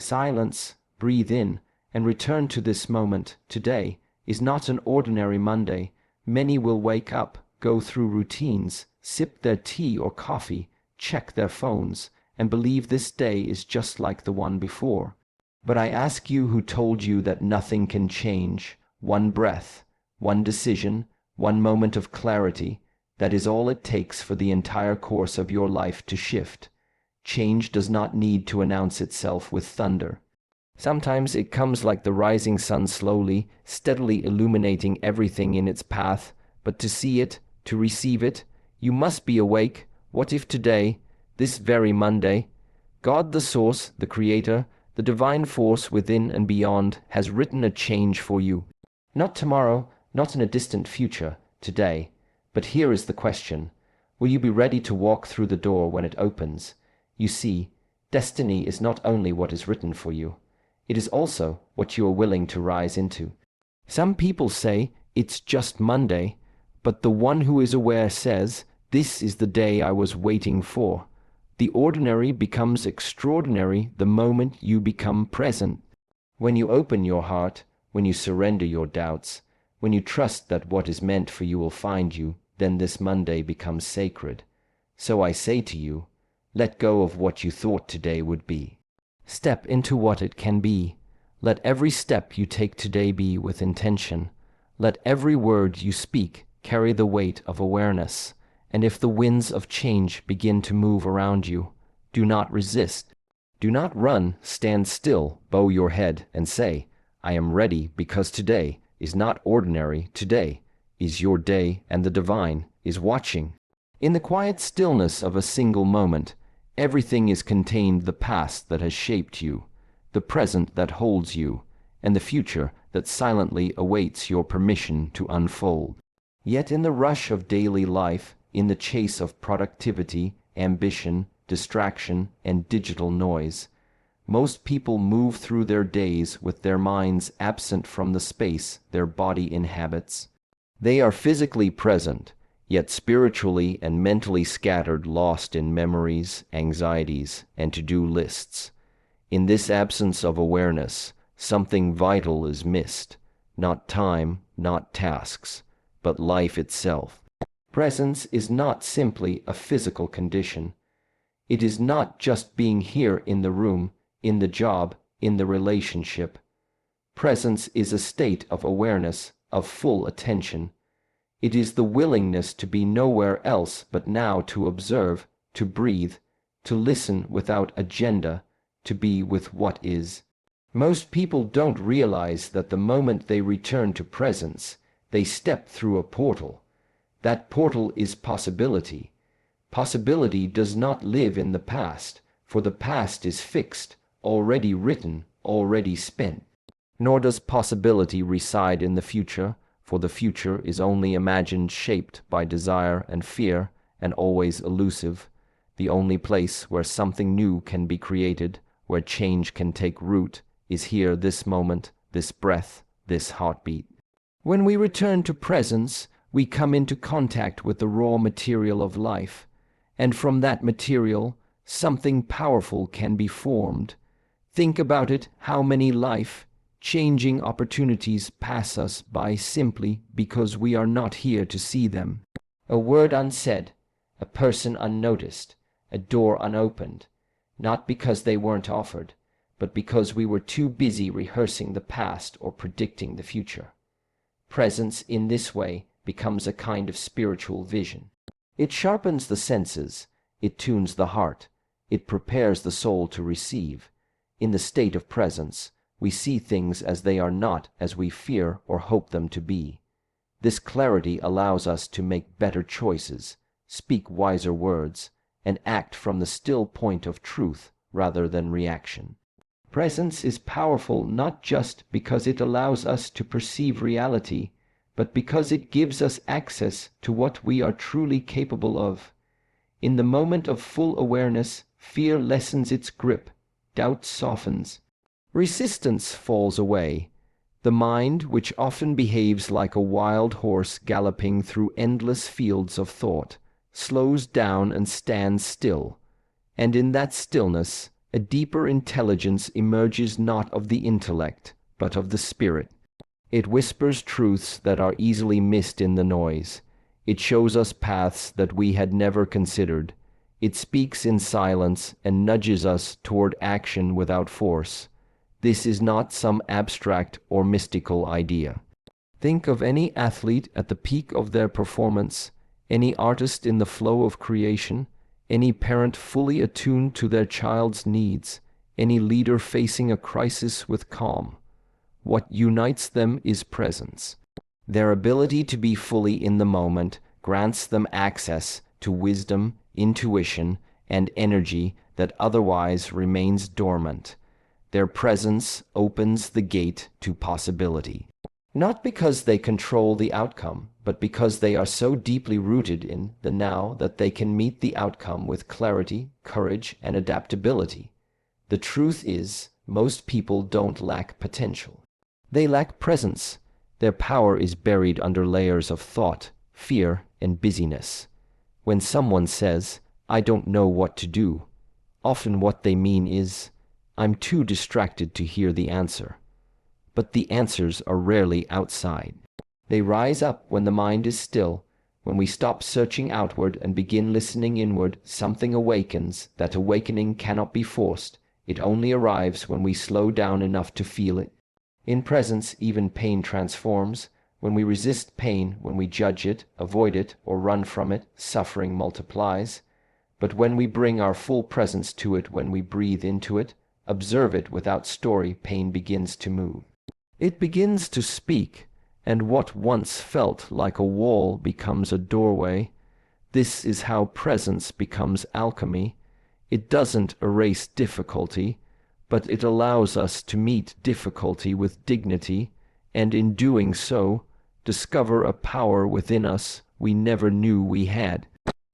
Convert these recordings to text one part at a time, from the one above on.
Silence, breathe in, and return to this moment today is not an ordinary Monday. Many will wake up, go through routines, sip their tea or coffee, check their phones, and believe this day is just like the one before. But I ask you, who told you that nothing can change? One breath, one decision, one moment of clarity, that is all it takes for the entire course of your life to shift. Change does not need to announce itself with thunder. Sometimes it comes like the rising sun, slowly, steadily illuminating everything in its path. But to see it, to receive it, you must be awake. What if today, this very Monday, God the Source, the Creator, the divine force within and beyond, has written a change for you? Not tomorrow, not in a distant future, today. But here is the question. Will you be ready to walk through the door when it opens? You see, destiny is not only what is written for you. It is also what you are willing to rise into. Some people say, it's just Monday, but the one who is aware says, this is the day I was waiting for. The ordinary becomes extraordinary the moment you become present. When you open your heart, when you surrender your doubts, when you trust that what is meant for you will find you, then this Monday becomes sacred. So I say to you, let go of what you thought today would be. Step into what it can be. Let every step you take today be with intention. Let every word you speak carry the weight of awareness. And if the winds of change begin to move around you, do not resist. Do not run, stand still, bow your head, and say, I am ready, because today is not ordinary. Today is your day, and the divine is watching. In the quiet stillness of a single moment, everything is contained: the past that has shaped you, the present that holds you, and the future that silently awaits your permission to unfold. Yet in the rush of daily life, in the chase of productivity, ambition, distraction, and digital noise, most people move through their days with their minds absent from the space their body inhabits. They are physically present, yet spiritually and mentally scattered, lost in memories, anxieties, and to-do lists. In this absence of awareness, something vital is missed. Not time, not tasks, but life itself. Presence is not simply a physical condition. It is not just being here in the room, in the job, in the relationship. Presence is a state of awareness, of full attention. It is the willingness to be nowhere else but now, to observe, to breathe, to listen without agenda, to be with what is. Most people don't realize that the moment they return to presence, they step through a portal. That portal is possibility. Possibility does not live in the past, for the past is fixed, already written, already spent. Nor does possibility reside in the future, for the future is only imagined, shaped by desire and fear, and always elusive. The only place where something new can be created, where change can take root, is here, this moment, this breath, this heartbeat. When we return to presence, we come into contact with the raw material of life, and from that material, something powerful can be formed. Think about it: how many life-changing opportunities pass us by simply because we are not here to see them. A word unsaid, a person unnoticed, a door unopened, not because they weren't offered, but because we were too busy rehearsing the past or predicting the future. Presence in this way becomes a kind of spiritual vision. It sharpens the senses, it tunes the heart, it prepares the soul to receive. In the state of presence, we see things as they are, not as we fear or hope them to be. This clarity allows us to make better choices, speak wiser words, and act from the still point of truth rather than reaction. Presence is powerful not just because it allows us to perceive reality, but because it gives us access to what we are truly capable of. In the moment of full awareness, fear lessens its grip, doubt softens, resistance falls away. The mind, which often behaves like a wild horse galloping through endless fields of thought, slows down and stands still, and in that stillness, A deeper intelligence emerges not of the intellect, but of the spirit. It whispers truths that are easily missed in the noise. It shows us paths that we had never considered. It speaks in silence and nudges us toward action without force. This is not some abstract or mystical idea. Think of any athlete at the peak of their performance, any artist in the flow of creation, any parent fully attuned to their child's needs, any leader facing a crisis with calm. What unites them is presence. Their ability to be fully in the moment grants them access to wisdom, intuition, and energy that otherwise remains dormant. Their presence opens the gate to possibility. Not because they control the outcome, but because they are so deeply rooted in the now that they can meet the outcome with clarity, courage, and adaptability. The truth is, most people don't lack potential. They lack presence. Their power is buried under layers of thought, fear, and busyness. When someone says, "I don't know what to do," often what they mean is, "I'm too distracted to hear the answer." But the answers are rarely outside. They rise up when the mind is still. When we stop searching outward and begin listening inward, something awakens. That awakening cannot be forced. It only arrives when we slow down enough to feel it. In presence, even pain transforms. When we resist pain, when we judge it, avoid it, or run from it, suffering multiplies. But when we bring our full presence to it, when we breathe into it, observe it without story, pain begins to move. It begins to speak, and what once felt like a wall becomes a doorway. This is how presence becomes alchemy. It doesn't erase difficulty, but it allows us to meet difficulty with dignity, and in doing so, discover a power within us we never knew we had.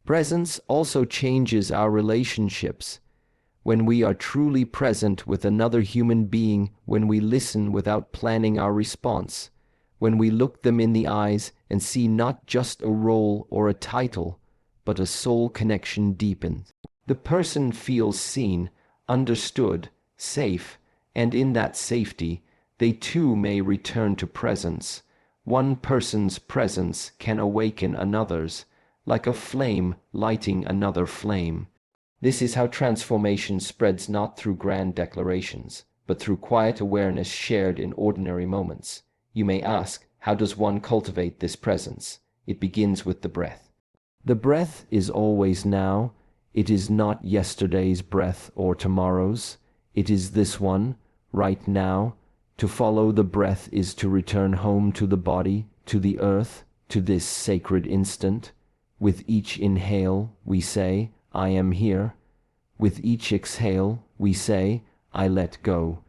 Presence also changes our relationships. When we are truly present with another human being, when we listen without planning our response, when we look them in the eyes and see not just a role or a title, but a soul connection deepens. The person feels seen, understood, safe, and in that safety, they too may return to presence. One person's presence can awaken another's, like a flame lighting another flame. This is how transformation spreads not through grand declarations, but through quiet awareness shared in ordinary moments. You may ask, how does one cultivate this presence? It begins with the breath. The breath is always now. It is not yesterday's breath or tomorrow's. It is this one, right now. To follow the breath is to return home to the body, to the earth, to this sacred instant. With each inhale, we say, "I am here." With each exhale, we say, "I let go."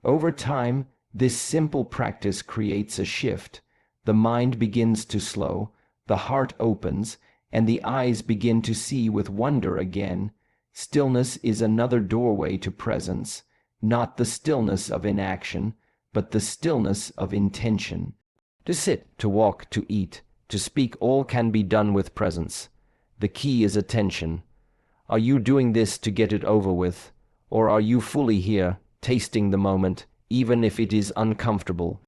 Over time, this simple practice creates a shift. The mind begins to slow, the heart opens, and the eyes begin to see with wonder again. Stillness is another doorway to presence, not the stillness of inaction, but the stillness of intention. To sit, to walk, to eat, to speak, all can be done with presence. The key is attention. Are you doing this to get it over with, or are you fully here, tasting the moment, even if it is uncomfortable?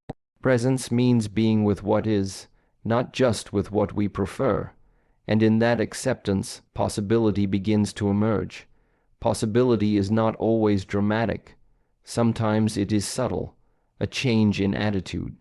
Presence means being with what is, not just with what we prefer. And in that acceptance, possibility begins to emerge. Possibility is not always dramatic. Sometimes it is subtle, a change in attitude,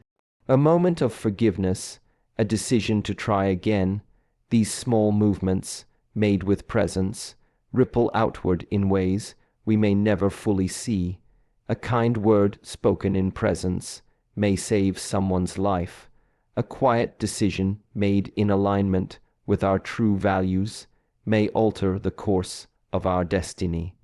a moment of forgiveness, a decision to try again. These small movements, made with presence, ripple outward in ways we may never fully see. A kind word spoken in presence may save someone's life. A quiet decision made in alignment with our true values may alter the course of our destiny.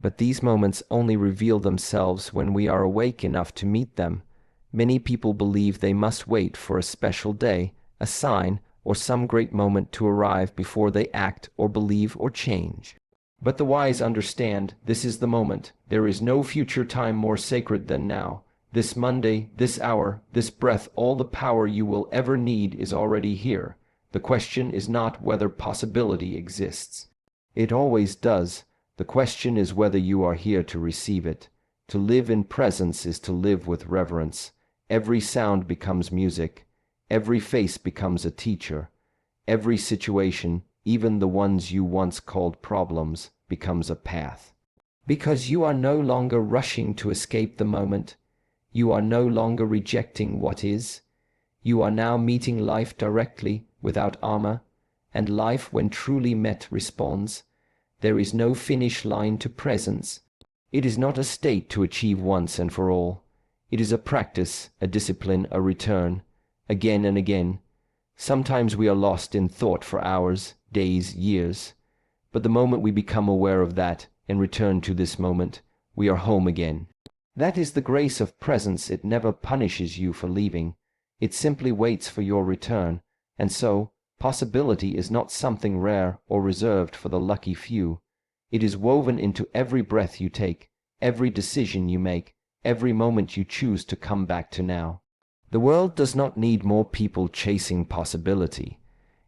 But these moments only reveal themselves when we are awake enough to meet them. Many people believe they must wait for a special day, a sign, or some great moment to arrive before they act or believe or change. But the wise understand this is the moment. There is no future time more sacred than now. This Monday, this hour, this breath, all the power you will ever need is already here. The question is not whether possibility exists. It always does. The question is whether you are here to receive it. To live in presence is to live with reverence. Every sound becomes music. Every face becomes a teacher. Every situation, even the ones you once called problems, becomes a path. Because you are no longer rushing to escape the moment. You are no longer rejecting what is. You are now meeting life directly, without armor, and life, when truly met, responds. There is no finish line to presence. It is not a state to achieve once and for all. It is a practice, a discipline, a return, again and again. Sometimes we are lost in thought for hours, days, years. But the moment we become aware of that and return to this moment, we are home again. That is the grace of presence. It never punishes you for leaving. It simply waits for your return. And so, possibility is not something rare or reserved for the lucky few. It is woven into every breath you take, every decision you make, every moment you choose to come back to now. The world does not need more people chasing possibility.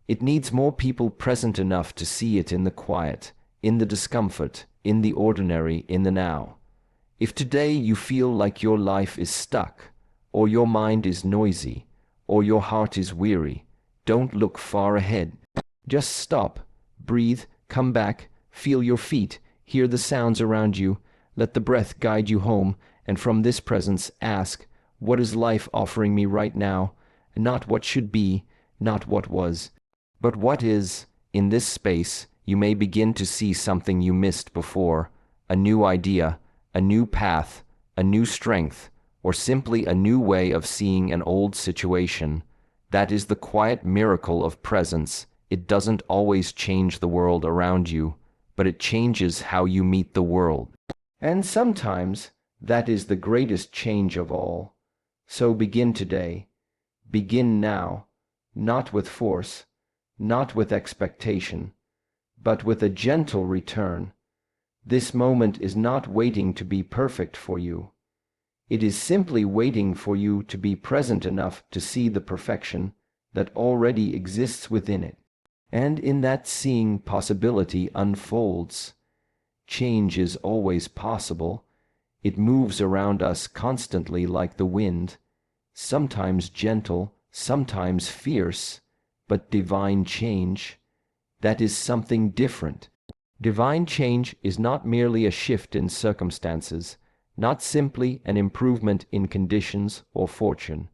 It needs more people present enough to see it in the quiet, in the discomfort, in the ordinary, in the now. If today you feel like your life is stuck, or your mind is noisy, or your heart is weary, don't look far ahead. Just stop, breathe, come back, feel your feet, hear the sounds around you, let the breath guide you home, and from this presence ask, what is life offering me right now? Not what should be, not what was, but what is. In this space, you may begin to see something you missed before, a new idea, a new path, a new strength, or simply a new way of seeing an old situation. That is the quiet miracle of presence. It doesn't always change the world around you, but it changes how you meet the world. And sometimes that is the greatest change of all. So begin today. Begin now, not with force, not with expectation, but with a gentle return. This moment is not waiting to be perfect for you. It is simply waiting for you to be present enough to see the perfection that already exists within it. And in that seeing, possibility unfolds. Change is always possible. It moves around us constantly like the wind, sometimes gentle, sometimes fierce, but divine change, that is something different. Divine change is not merely a shift in circumstances, not simply an improvement in conditions or fortune.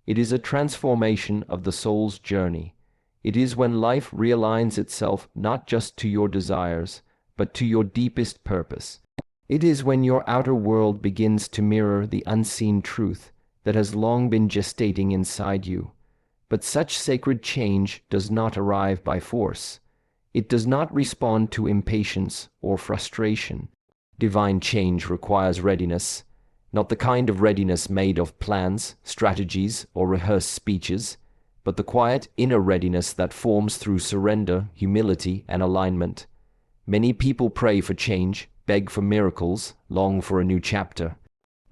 It is a transformation of the soul's journey. It is when life realigns itself not just to your desires, but to your deepest purpose. It is when your outer world begins to mirror the unseen truth that has long been gestating inside you. But such sacred change does not arrive by force. It does not respond to impatience or frustration. Divine change requires readiness, not the kind of readiness made of plans, strategies, or rehearsed speeches, but the quiet inner readiness that forms through surrender, humility, and alignment. Many people pray for change, beg for miracles, long for a new chapter.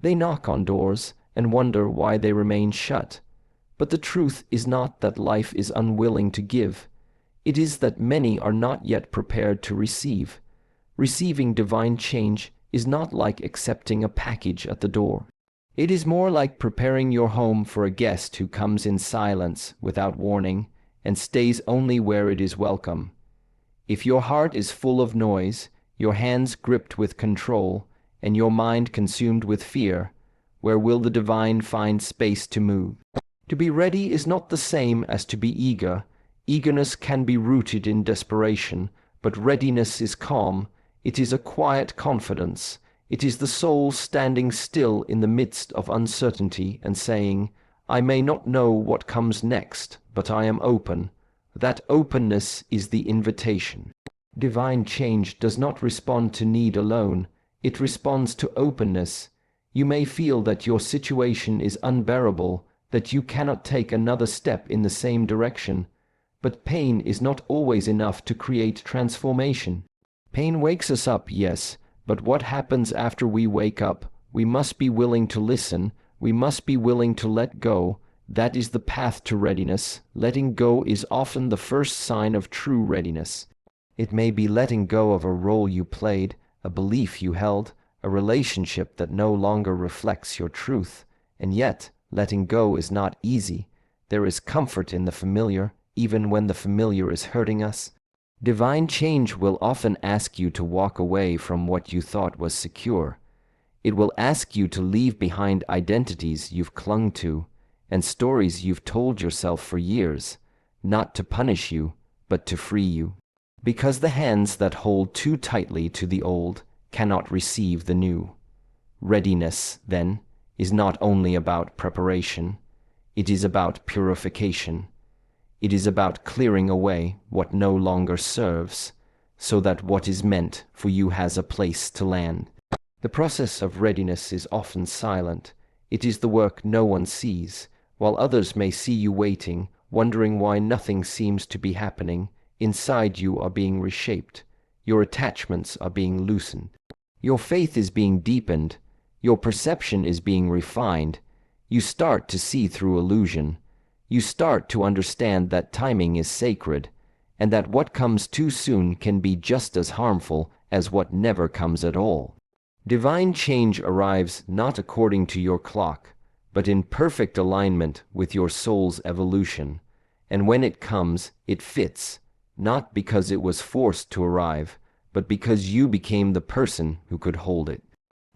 They knock on doors and wonder why they remain shut. But the truth is not that life is unwilling to give. It is that many are not yet prepared to receive. Receiving divine change is not like accepting a package at the door. It is more like preparing your home for a guest who comes in silence, without warning, and stays only where it is welcome. If your heart is full of noise, your hands gripped with control, and your mind consumed with fear, where will the divine find space to move? To be ready is not the same as to be eager. Eagerness can be rooted in desperation, but readiness is calm. It is a quiet confidence. It is the soul standing still in the midst of uncertainty and saying, I may not know what comes next, but I am open. That openness is the invitation. Divine change does not respond to need alone. It responds to openness. You may feel that your situation is unbearable, that you cannot take another step in the same direction. But pain is not always enough to create transformation. Pain wakes us up, yes, but what happens after we wake up? We must be willing to listen. We must be willing to let go. That is the path to readiness. Letting go is often the first sign of true readiness. It may be letting go of a role you played, a belief you held, a relationship that no longer reflects your truth. And yet, letting go is not easy. There is comfort in the familiar, even when the familiar is hurting us. Divine change will often ask you to walk away from what you thought was secure. It will ask you to leave behind identities you've clung to and stories you've told yourself for years, not to punish you, but to free you. Because the hands that hold too tightly to the old cannot receive the new. Readiness, then, is not only about preparation, it is about purification. It is about clearing away what no longer serves, so that what is meant for you has a place to land. The process of readiness is often silent. It is the work no one sees. While others may see you waiting, wondering why nothing seems to be happening, inside you are being reshaped. Your attachments are being loosened. Your faith is being deepened. Your perception is being refined. You start to see through illusion. You start to understand that timing is sacred, and that what comes too soon can be just as harmful as what never comes at all. Divine change arrives not according to your clock, but in perfect alignment with your soul's evolution. And when it comes, it fits, not because it was forced to arrive, but because you became the person who could hold it.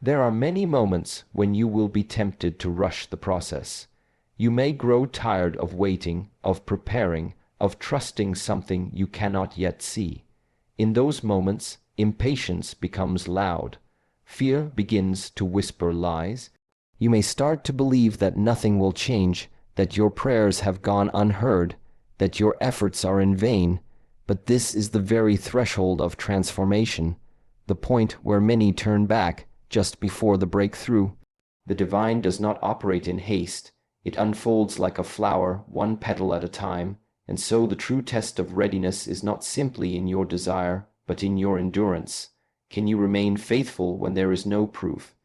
There are many moments when you will be tempted to rush the process. You may grow tired of waiting, of preparing, of trusting something you cannot yet see. In those moments, impatience becomes loud. Fear begins to whisper lies. You may start to believe that nothing will change, that your prayers have gone unheard, that your efforts are in vain. But this is the very threshold of transformation, the point where many turn back just before the breakthrough. The divine does not operate in haste. It unfolds like a flower, one petal at a time, and so the true test of readiness is not simply in your desire, but in your endurance. Can you remain faithful when there is no proof?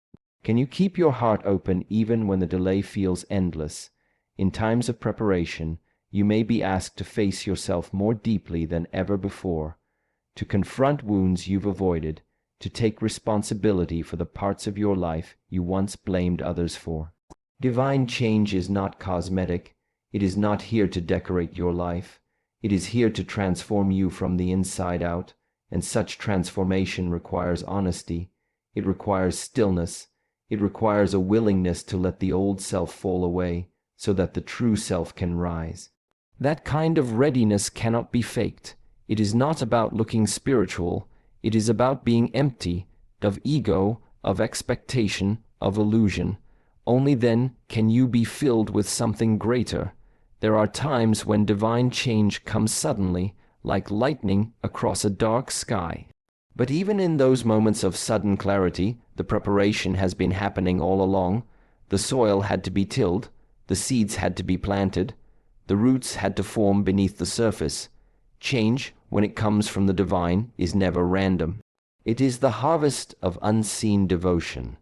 Can you keep your heart open even when the delay feels endless? In times of preparation, you may be asked to face yourself more deeply than ever before, to confront wounds you've avoided, to take responsibility for the parts of your life you once blamed others for. Divine change is not cosmetic. It is not here to decorate your life. It is here to transform you from the inside out, and such transformation requires honesty. It requires stillness. It requires a willingness to let the old self fall away, so that the true self can rise. That kind of readiness cannot be faked. It is not about looking spiritual. It is about being empty of ego, of expectation, of illusion. Only then can you be filled with something greater. There are times when divine change comes suddenly, like lightning across a dark sky. But even in those moments of sudden clarity, the preparation has been happening all along. The soil had to be tilled, the seeds had to be planted, the roots had to form beneath the surface. Change, when it comes from the divine, is never random. It is the harvest of unseen devotion.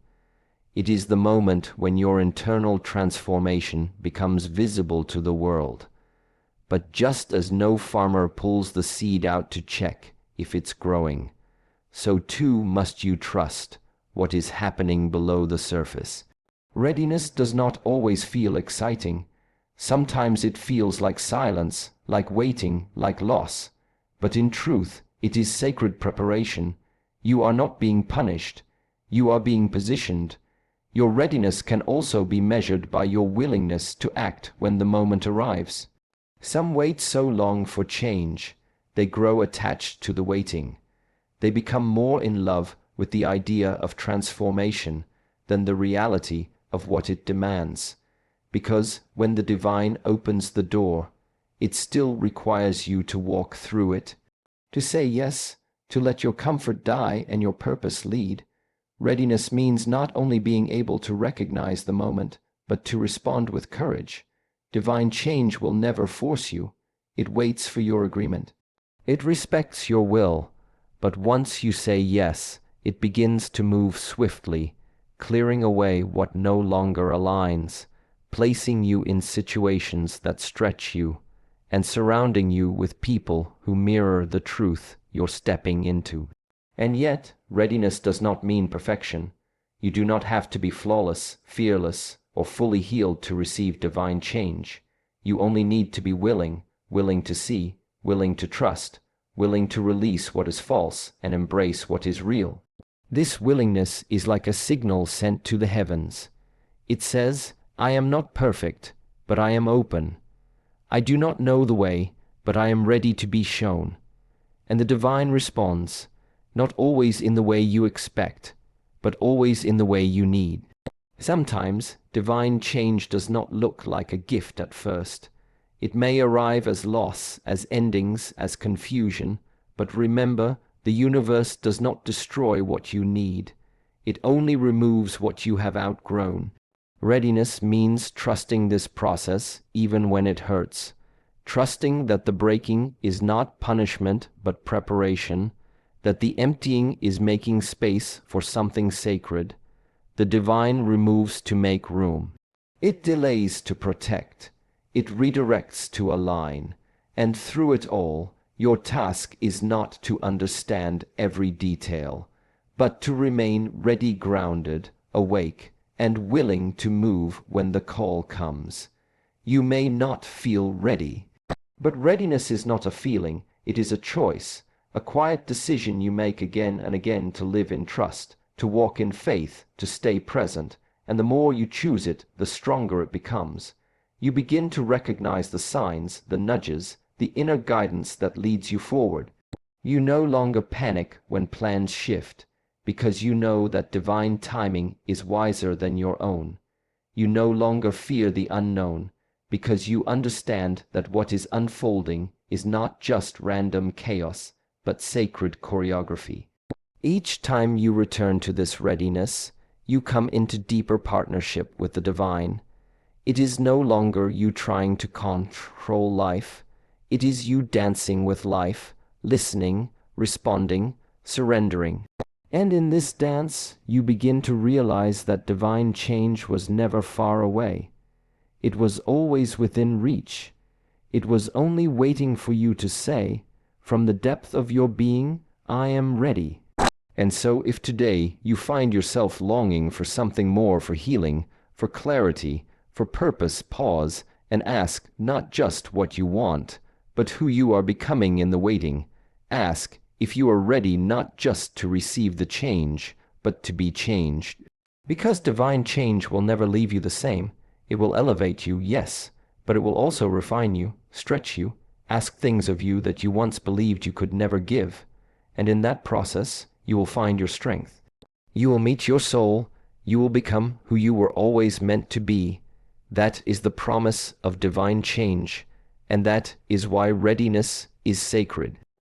It is the moment when your internal transformation becomes visible to the world. But just as no farmer pulls the seed out to check if it's growing, so too must you trust what is happening below the surface. Readiness does not always feel exciting. Sometimes it feels like silence, like waiting, like loss. But in truth, it is sacred preparation. You are not being punished. You are being positioned. Your readiness can also be measured by your willingness to act when the moment arrives. Some wait so long for change, they grow attached to the waiting. They become more in love with the idea of transformation than the reality of what it demands. Because when the divine opens the door, it still requires you to walk through it, to say yes, to let your comfort die and your purpose lead. Readiness means not only being able to recognize the moment, but to respond with courage. Divine change will never force you. It waits for your agreement. It respects your will, but once you say yes, it begins to move swiftly, clearing away what no longer aligns, placing you in situations that stretch you, and surrounding you with people who mirror the truth you're stepping into. And yet, Readiness does not mean perfection. You do not have to be flawless, fearless, or fully healed to receive divine change. You only need to be willing, willing to see, willing to trust, willing to release what is false and embrace what is real. This willingness is like a signal sent to the heavens. It says, I am not perfect, but I am open. I do not know the way, but I am ready to be shown. And the divine responds, not always in the way you expect, but always in the way you need. Sometimes, divine change does not look like a gift at first. It may arrive as loss, as endings, as confusion, but remember, the universe does not destroy what you need. It only removes what you have outgrown. Readiness means trusting this process even when it hurts. Trusting that the breaking is not punishment but preparation, that the emptying is making space for something sacred. The divine removes to make room. It delays to protect. It redirects to align. And through it all, your task is not to understand every detail, but to remain ready, grounded, awake, and willing to move when the call comes. You may not feel ready, but readiness is not a feeling, it is a choice, a quiet decision you make again and again to live in trust, to walk in faith, to stay present, and the more you choose it, the stronger it becomes. You begin to recognize the signs, the nudges, the inner guidance that leads you forward. You no longer panic when plans shift, because you know that divine timing is wiser than your own. You no longer fear the unknown, because you understand that what is unfolding is not just random chaos, but sacred choreography. Each time you return to this readiness, you come into deeper partnership with the divine. It is no longer you trying to control life. It is you dancing with life, listening, responding, surrendering. And in this dance, you begin to realize that divine change was never far away. It was always within reach. It was only waiting for you to say, from the depth of your being, I am ready. And so if today you find yourself longing for something more, for healing, for clarity, for purpose, pause and ask not just what you want, but who you are becoming in the waiting. Ask if you are ready not just to receive the change, but to be changed. Because divine change will never leave you the same. It will elevate you, yes, but it will also refine you, stretch you, ask things of you that you once believed you could never give. And in that process, you will find your strength. You will meet your soul. You will become who you were always meant to be. That is the promise of divine change, and that is why readiness is sacred.